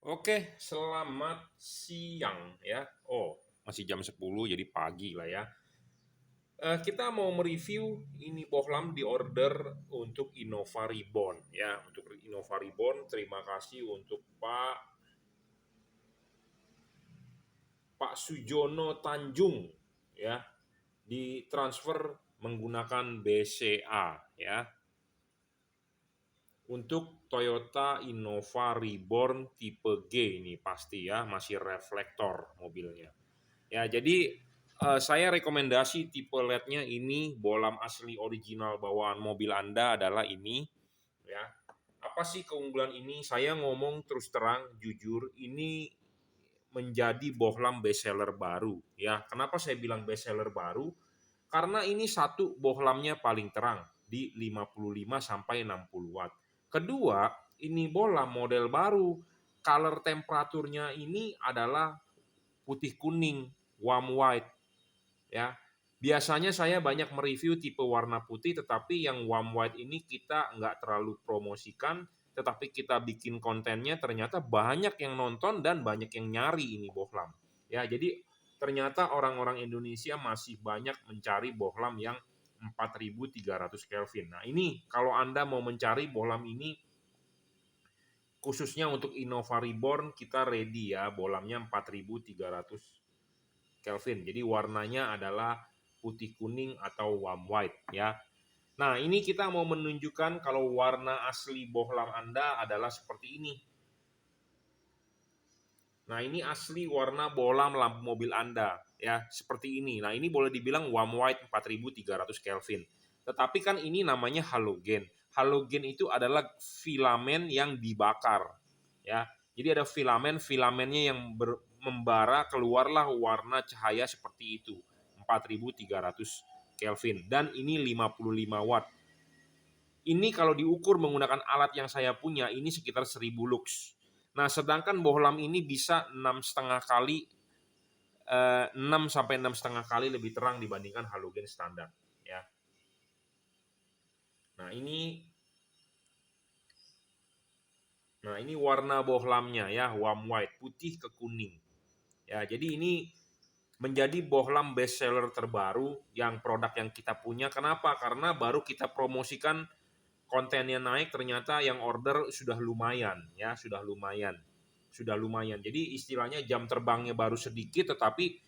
Oke, selamat siang ya. Oh, masih jam 10 jadi pagi lah ya. Kita mau mereview ini bohlam di order untuk Innova Reborn ya. Untuk Innova Reborn, terima kasih untuk Pak Sujono Tanjung ya. Ditransfer menggunakan BCA ya. Untuk Toyota Innova Reborn tipe G ini pasti ya, masih reflektor mobilnya. Ya, jadi saya rekomendasi tipe LED-nya ini bohlam asli original bawaan mobil Anda adalah ini ya. Apa sih keunggulan ini? Saya ngomong terus terang jujur, ini menjadi bohlam best seller baru ya. Kenapa saya bilang best seller baru? Karena ini satu bohlamnya paling terang di 55 sampai 60 watt. Kedua, ini bohlam model baru. Color temperaturnya ini adalah putih kuning, warm white ya. Biasanya saya banyak mereview tipe warna putih, tetapi yang warm white ini kita nggak terlalu promosikan, tetapi kita bikin kontennya ternyata banyak yang nonton dan banyak yang nyari ini bohlam. Ya, jadi ternyata orang-orang Indonesia masih banyak mencari bohlam yang 4300 Kelvin. Nah, ini kalau Anda mau mencari bohlam ini khususnya untuk Innova Reborn kita ready ya, bohlamnya 4300 Kelvin. Jadi warnanya adalah putih kuning atau warm white ya. Nah, ini kita mau menunjukkan kalau warna asli bohlam Anda adalah seperti ini. Nah, ini asli warna bohlam lampu mobil Anda ya, seperti ini. Nah, ini boleh dibilang warm white 4300 Kelvin. Tetapi kan ini namanya halogen. Halogen itu adalah filamen yang dibakar ya. Jadi ada filamennya yang membara, keluarlah warna cahaya seperti itu. 4300 Kelvin dan ini 55 watt. Ini kalau diukur menggunakan alat yang saya punya ini sekitar 1000 lux. Nah, sedangkan bohlam ini bisa 6 sampai 6,5 kali lebih terang dibandingkan halogen standar ya. Nah, ini warna bohlamnya ya, warm white, putih ke kuning. Ya, jadi ini menjadi bohlam best seller terbaru yang produk yang kita punya. Kenapa? Karena baru kita promosikan, kontennya naik, ternyata yang order sudah lumayan ya, sudah lumayan. Jadi istilahnya jam terbangnya baru sedikit tetapi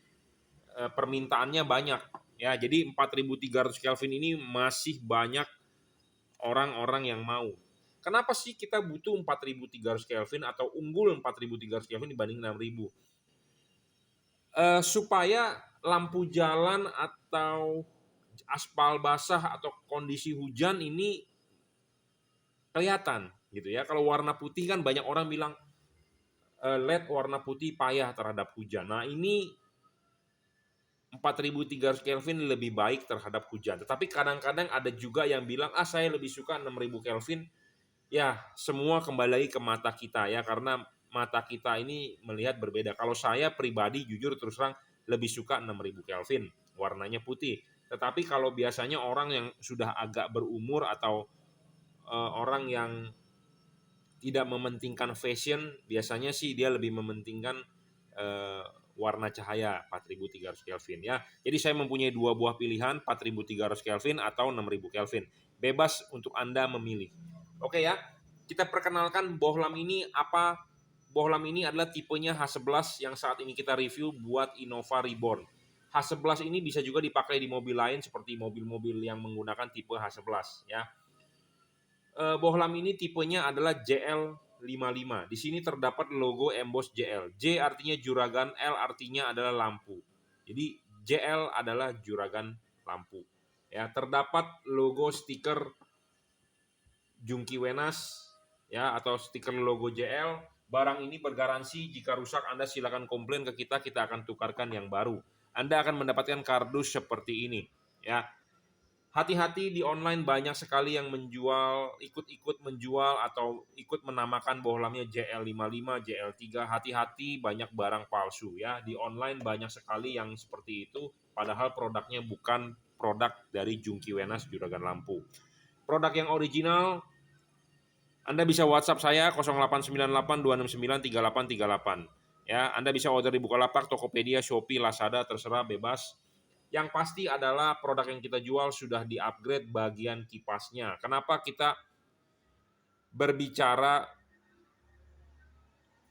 permintaannya banyak ya. Jadi 4300 Kelvin ini masih banyak orang-orang yang mau. Kenapa sih kita butuh 4300 Kelvin atau unggul 4300 Kelvin dibanding 6000? Supaya lampu jalan atau aspal basah atau kondisi hujan ini kelihatan gitu ya. Kalau warna putih kan banyak orang bilang LED warna putih payah terhadap hujan. Nah, ini 4300 Kelvin lebih baik terhadap hujan. Tetapi kadang-kadang ada juga yang bilang, saya lebih suka 6000 Kelvin. Ya, semua kembali lagi ke mata kita ya, karena mata kita ini melihat berbeda. Kalau saya pribadi jujur terus terang lebih suka 6000 Kelvin, warnanya putih. Tetapi kalau biasanya orang yang sudah agak berumur atau orang yang tidak mementingkan fashion, biasanya sih dia lebih mementingkan warna cahaya 4300 Kelvin ya. Jadi saya mempunyai dua buah pilihan, 4300 Kelvin atau 6000 Kelvin. Bebas untuk Anda memilih. Oke ya, kita perkenalkan bohlam ini apa. Bohlam ini adalah tipenya H11 yang saat ini kita review buat Innova Reborn. H11 ini bisa juga dipakai di mobil lain seperti mobil-mobil yang menggunakan tipe H11 ya. Bohlam ini tipenya adalah JL55. Di sini terdapat logo emboss JL. J artinya juragan, L artinya adalah lampu. Jadi JL adalah juragan lampu. Ya, terdapat logo stiker Jungki Wenas ya atau stiker logo JL. Barang ini bergaransi, jika rusak Anda silakan komplain ke kita akan tukarkan yang baru. Anda akan mendapatkan kardus seperti ini ya. Hati-hati di online banyak sekali yang menjual, ikut-ikut menjual atau ikut menamakan bohlamnya JL55, JL3. Hati-hati, banyak barang palsu ya. Di online banyak sekali yang seperti itu, padahal produknya bukan produk dari Jungki Wenas Juragan Lampu. Produk yang original Anda bisa WhatsApp saya 0898 269 3838. Ya, Anda bisa order di Bukalapak, Tokopedia, Shopee, Lazada, terserah, bebas. Yang pasti adalah produk yang kita jual sudah di-upgrade bagian kipasnya. Kenapa kita berbicara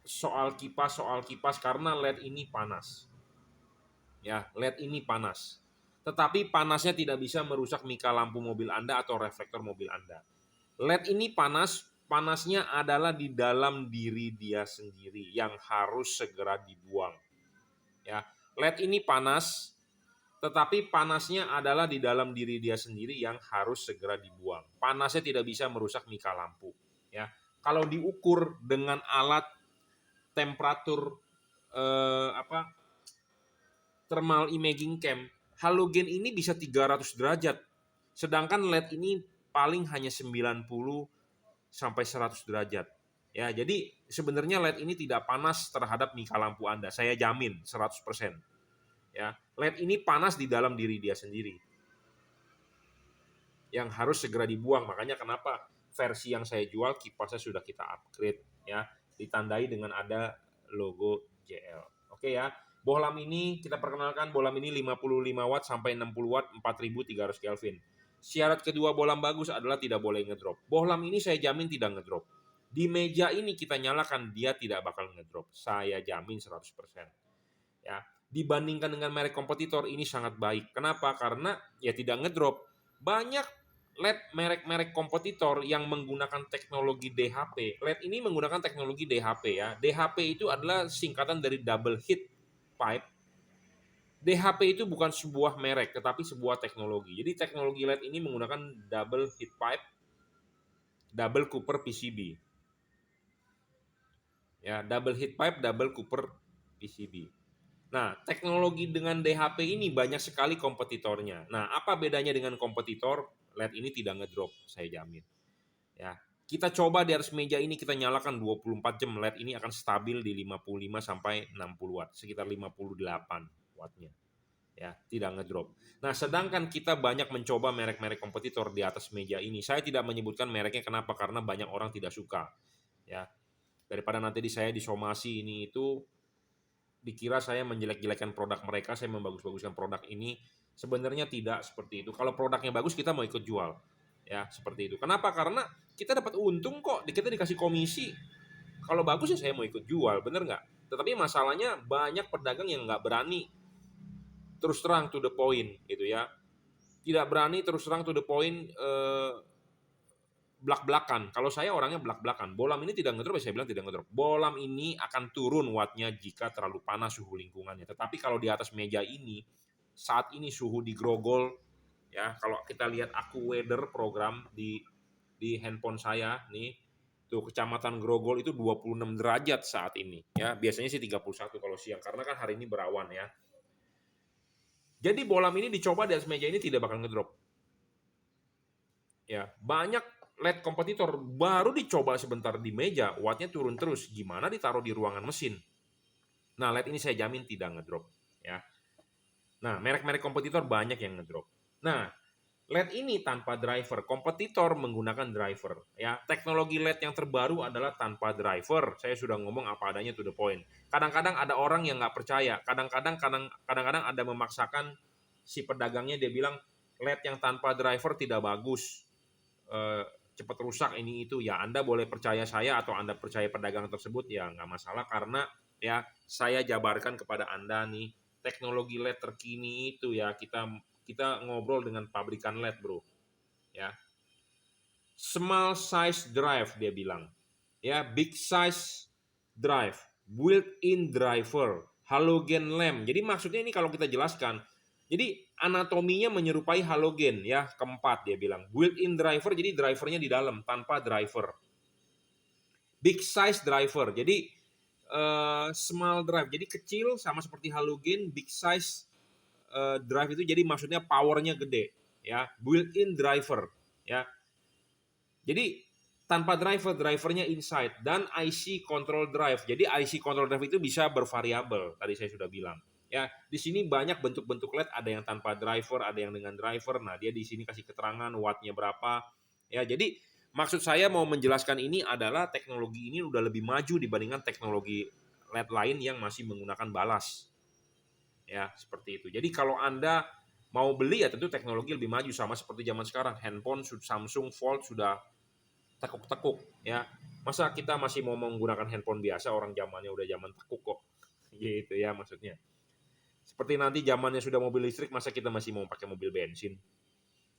soal kipas karena LED ini panas. Ya, LED ini panas. Tetapi panasnya tidak bisa merusak mika lampu mobil Anda atau reflektor mobil Anda. LED ini panas, panasnya adalah di dalam diri dia sendiri yang harus segera dibuang. Ya, LED ini panas, tetapi panasnya adalah di dalam diri dia sendiri yang harus segera dibuang. Panasnya tidak bisa merusak mika lampu. Ya, kalau diukur dengan alat temperatur thermal imaging cam, halogen ini bisa 300 derajat. Sedangkan LED ini paling hanya 90 sampai 100 derajat. Ya, jadi sebenarnya LED ini tidak panas terhadap mika lampu Anda. Saya jamin 100%. Ya, LED ini panas di dalam diri dia sendiri. Yang harus segera dibuang. Makanya kenapa versi yang saya jual kipasnya sudah kita upgrade, ya, ditandai dengan ada logo JL. Oke ya. Bohlam ini kita perkenalkan, bohlam ini 55 watt sampai 60 watt 4300 Kelvin. Syarat kedua bohlam bagus adalah tidak boleh ngedrop. Bohlam ini saya jamin tidak ngedrop. Di meja ini kita nyalakan, dia tidak bakal ngedrop. Saya jamin 100%. Ya, dibandingkan dengan merek kompetitor ini sangat baik. Kenapa? Karena ya tidak ngedrop. Banyak LED merek-merek kompetitor yang menggunakan teknologi DHP. LED ini menggunakan teknologi DHP ya. DHP itu adalah singkatan dari double heat pipe. DHP itu bukan sebuah merek, tetapi sebuah teknologi. Jadi teknologi LED ini menggunakan double heat pipe, double copper PCB. Ya, double heat pipe, double copper PCB. Nah, teknologi dengan DHP ini banyak sekali kompetitornya. Nah, apa bedanya dengan kompetitor? LED ini tidak ngedrop, saya jamin. Ya, kita coba di atas meja ini kita nyalakan 24 jam, LED ini akan stabil di 55 sampai 60 watt, sekitar 58 wattnya. Ya, tidak ngedrop. Nah, sedangkan kita banyak mencoba merek-merek kompetitor di atas meja ini. Saya tidak menyebutkan mereknya, kenapa? Karena banyak orang tidak suka. Ya, daripada nanti saya disomasi ini itu dikira saya menjelek-jelekan produk mereka, saya membagus-baguskan produk ini. Sebenarnya tidak seperti itu. Kalau produknya bagus kita mau ikut jual. Ya, seperti itu. Kenapa? Karena kita dapat untung kok, kita dikasih komisi. Kalau bagus ya saya mau ikut jual, bener nggak? Tetapi masalahnya banyak pedagang yang nggak berani terus terang to the point gitu ya. Tidak berani terus terang to the point, belak-belakan. Kalau saya orangnya belak-belakan. Bohlam ini tidak ngedrop, saya bilang tidak ngedrop. Bohlam ini akan turun wattnya jika terlalu panas suhu lingkungannya. Tetapi kalau di atas meja ini, saat ini suhu di Grogol, ya kalau kita lihat aku weather program di handphone saya nih, tuh kecamatan Grogol itu 26 derajat saat ini. Ya biasanya sih 31 kalau siang, karena kan hari ini berawan ya. Jadi bohlam ini dicoba di atas meja ini tidak bakal ngedrop. Ya, banyak LED kompetitor baru dicoba sebentar di meja, wattnya turun terus. Gimana ditaruh di ruangan mesin? Nah, LED ini saya jamin tidak ngedrop. Ya. Nah, merek-merek kompetitor banyak yang ngedrop. Nah, LED ini tanpa driver, kompetitor menggunakan driver. Ya, teknologi LED yang terbaru adalah tanpa driver. Saya sudah ngomong apa adanya to the point. Kadang-kadang ada orang yang nggak percaya. Kadang-kadang ada memaksakan si pedagangnya, dia bilang LED yang tanpa driver tidak bagus. Cepat rusak ini itu, ya Anda boleh percaya saya atau Anda percaya pedagang tersebut, ya nggak masalah, karena ya saya jabarkan kepada Anda nih teknologi LED terkini itu ya, kita ngobrol dengan pabrikan LED bro ya. Small size drive dia bilang ya, big size drive, built-in driver, halogen lamp. Jadi maksudnya ini kalau kita jelaskan, jadi anatominya menyerupai halogen ya, keempat dia bilang. Built-in driver, jadi drivernya di dalam tanpa driver. Big size driver, jadi small drive, jadi kecil sama seperti halogen. Big size drive itu jadi maksudnya powernya gede ya. Built-in driver ya. Jadi tanpa driver, drivernya inside, dan IC control drive. Jadi IC control drive itu bisa bervariabel, tadi saya sudah bilang. Ya, di sini banyak bentuk-bentuk LED, ada yang tanpa driver, ada yang dengan driver. Nah, dia di sini kasih keterangan wattnya berapa. Ya, jadi Maksud saya mau menjelaskan ini adalah teknologi ini udah lebih maju dibandingkan teknologi LED lain yang masih menggunakan balas. Ya, seperti itu. Jadi kalau Anda mau beli ya tentu teknologi lebih maju sama seperti zaman sekarang. Handphone Samsung Fold sudah tekuk-tekuk ya. Masa kita masih mau menggunakan handphone biasa, orang zamannya udah zaman tekuk kok. Gitu ya maksudnya. Seperti nanti zamannya sudah mobil listrik, masa kita masih mau pakai mobil bensin.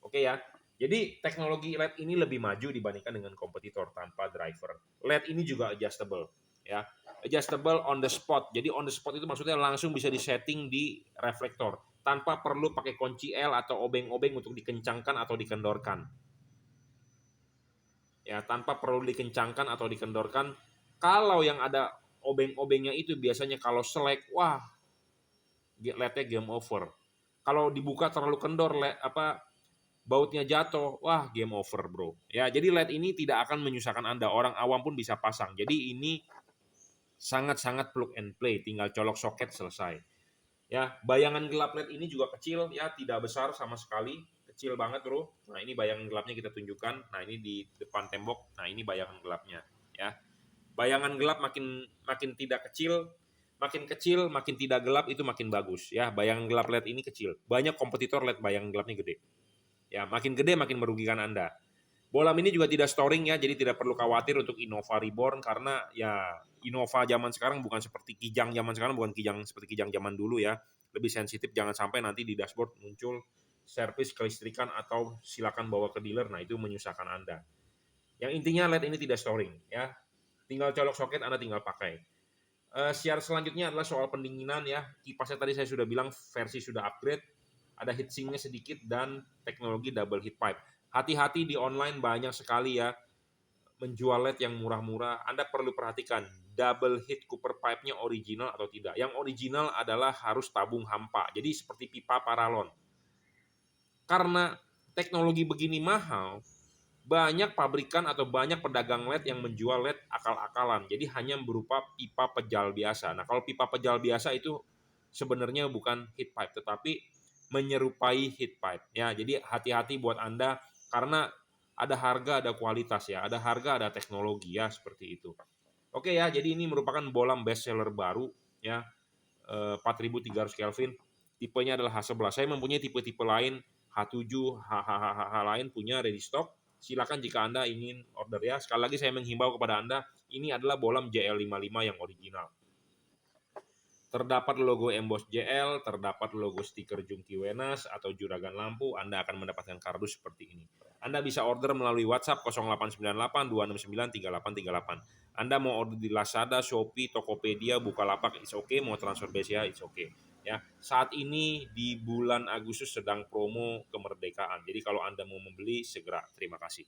Oke ya. Jadi teknologi LED ini lebih maju dibandingkan dengan kompetitor tanpa driver. LED ini juga adjustable ya. Adjustable on the spot. Jadi on the spot itu maksudnya langsung bisa disetting di reflektor tanpa perlu pakai kunci L atau obeng-obeng untuk dikencangkan atau dikendorkan. Ya, tanpa perlu dikencangkan atau dikendorkan. Kalau yang ada obeng-obengnya itu biasanya kalau selek, wah, LED-nya game over. Kalau dibuka terlalu kendor, bautnya jatuh, wah game over bro. Ya, jadi LED ini tidak akan menyusahkan Anda, orang awam pun bisa pasang. Jadi ini sangat-sangat plug and play, tinggal colok soket selesai. Ya, bayangan gelap LED ini juga kecil ya, tidak besar sama sekali, kecil banget bro. Nah ini bayangan gelapnya kita tunjukkan. Nah ini di depan tembok. Nah ini bayangan gelapnya ya. Bayangan gelap makin makin tidak kecil, makin tidak gelap itu makin bagus ya. Bayangan gelap LED ini kecil. Banyak kompetitor LED bayangan gelapnya gede. Ya, makin gede makin merugikan Anda. Bolam ini juga tidak storing ya, jadi tidak perlu khawatir untuk Innova Reborn karena ya Innova zaman sekarang bukan seperti Kijang zaman sekarang, bukan Kijang seperti Kijang zaman dulu ya. Lebih sensitif, jangan sampai nanti di dashboard muncul servis kelistrikan atau silakan bawa ke dealer. Nah, itu menyusahkan Anda. Yang intinya LED ini tidak storing ya. Tinggal colok soket Anda tinggal pakai. Syarat selanjutnya adalah soal pendinginan ya. Kipasnya tadi saya sudah bilang versi sudah upgrade, ada heatsinknya sedikit dan teknologi double heat pipe. Hati-hati di online banyak sekali ya menjual LED yang murah-murah. Anda perlu perhatikan double heat cooper pipe-nya original atau tidak. Yang original adalah harus tabung hampa. Jadi seperti pipa paralon. Karena teknologi begini mahal, banyak pabrikan atau banyak pedagang LED yang menjual LED akal-akalan. Jadi hanya berupa pipa pejal biasa. Nah, kalau pipa pejal biasa itu sebenarnya bukan heat pipe, tetapi menyerupai heat pipe. Ya, jadi hati-hati buat Anda karena ada harga, ada kualitas ya, ada harga, ada teknologi ya, seperti itu. Oke ya, jadi ini merupakan bolam best seller baru ya, 4300 Kelvin. Tipenya adalah H11. Saya mempunyai tipe-tipe lain, H7, HHH lain punya ready stock. Silakan jika Anda ingin order ya. Sekali lagi saya menghimbau kepada Anda, ini adalah bolam JL55 yang original. Terdapat logo emboss JL, terdapat logo stiker Jungki Wenas atau juragan lampu, Anda akan mendapatkan kardus seperti ini. Anda bisa order melalui WhatsApp 0898 269 3838. Anda mau order di Lazada, Shopee, Tokopedia, Bukalapak, it's okay. Mau transfer BCA, it's okay. Ya, saat ini di bulan Agustus sedang promo kemerdekaan. Jadi kalau Anda mau membeli segera. Terima kasih.